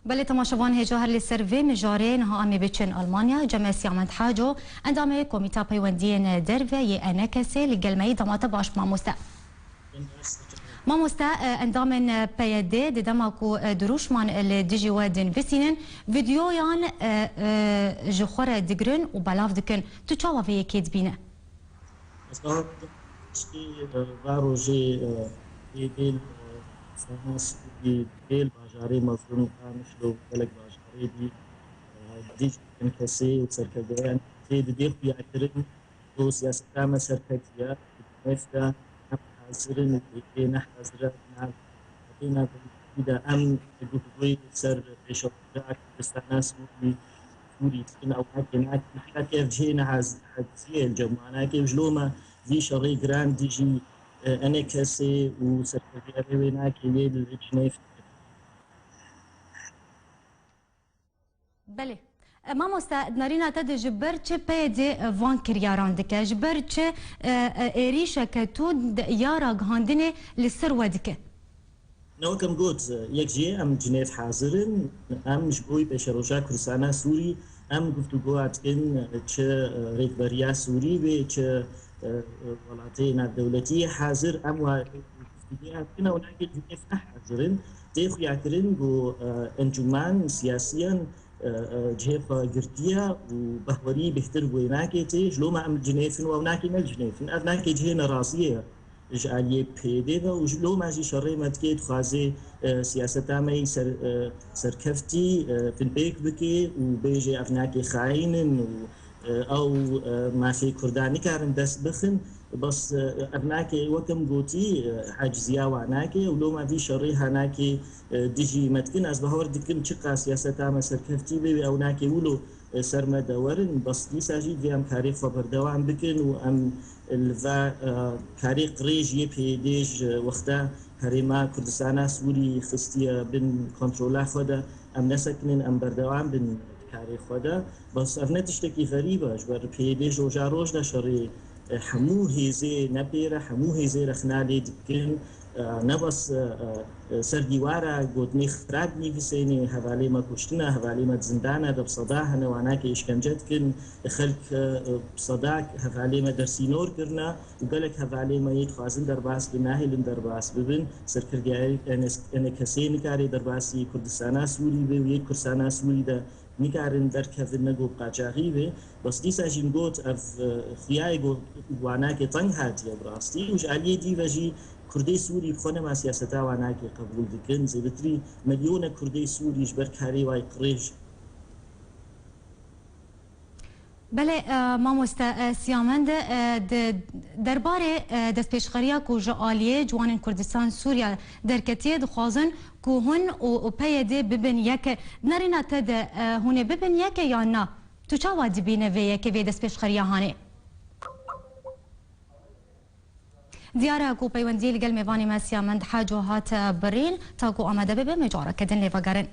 بله تماشاوان هجاهر لسروی مجارین ها امی بچن آلمانیا جمع سیامند حاجو اندام کمیتا پیوندین دروه ی انکسی لگلمهی دمات باش ماموستا اندام پیاده دماکو دروشمان الدیجی ودن بسینن ویدیویان جخور دگرن و بلاف دکن تو چاوا في کید بینه واروجي ديل ساناس ديل باجاري مظلوم مشلو بلق باجاري ديج انكسي وسركدان ديل بيعترن تو سياسة كامة سركدية نفتا حاضرين اللي حاضرين نعم إذا أم جوي سر بيشوف كردستان سوري تكن أو حتى كيف جينا حزيه الجماعة كيف جلوما دي شغي جراند ديجي أنا كسي وسركبي وينا كيل جنيف. بله ماموستا نارینا تا جبر چه پیده وان کریاران دکه جبر چه ایریشه که تو یارا گهاندنه لسر ودکه نو كم قلت يكجي ام جنيف حاضرن ام جبوي بشروجا كرسانا سوري ام قفتو قوات ان تش ريكبريا سوري بي تش ولاتينا الدولتية حاضر ام وقفتو كنا وناك جنيف حاضرن تيخو يعترن بو انجمان سياسيا جهفة قردية وبهوري بيختر بويناكي تيج لو ما ام جنيفن وناكي ما الجنيفن ابناكي جهنا راسية جالي بيدي وجلو ماجي شري متكيت خازي سياسة ماي سركفتي في البيك بكي وبيجي افناكي خاين او ما في كرداني كارن دس بخن بس ابناكي وكم قوتي حاجزيا وعناكي ولو ما في شري هناكي ديجي متكن از بهور دكن شقا سياسة ما سركفتي بي او ناكي ولو سرما دورن بس دي ساجي دي ام كاري خبر دوام بكن وام الفا كاري قريج يبي ديج وقتا هريما كردستان سوري خستيا بن كنترولا خدا ام نسكنن ام بردوام بن كاري خدا بس افنا تشتكي غريبه جبر بي ديج وجاروج نشري حمو هيزي نبيره حمو هيزي رخنالي دكن نبس سرديوارا قد خرابني في سيني هوالي ما كشتنا هوالي ما زندانا دب صداها نواناك إشكنجت كن خلق صداك هوالي ما درسينور كرنا وقالك هوالي ما يتخازن درباس بناهي لندرباس ببن سركرقاي أنا كسي نكاري درباسي كردستانا سوري بي ويك كردستانا سوري دا نكارن دركف النقو قاجاغي بي بس دي ساجين قوت اف خياي قوت واناكي طنهات يا براستي وش عليه دي فجي كردي سوري بخونه ما سياستا واناكي قبول دكن زبتري مليون كردي سوري جبر كاري واي قريج بله ماموستا سیامند درباره دست پیشخریا کو جالیه جوان کردستان سوریا درکتیه دخوازن کو هن و پیده ببن یک نرینا تد هونه ببن یک یا نه تو چا وادی بینه و یک و دست پیشخریا هانه دیاره کو پیوندی لگل میوانی ما سیامند حاجو هات برین تا کو آمده ببه مجاره کدن لیوگرن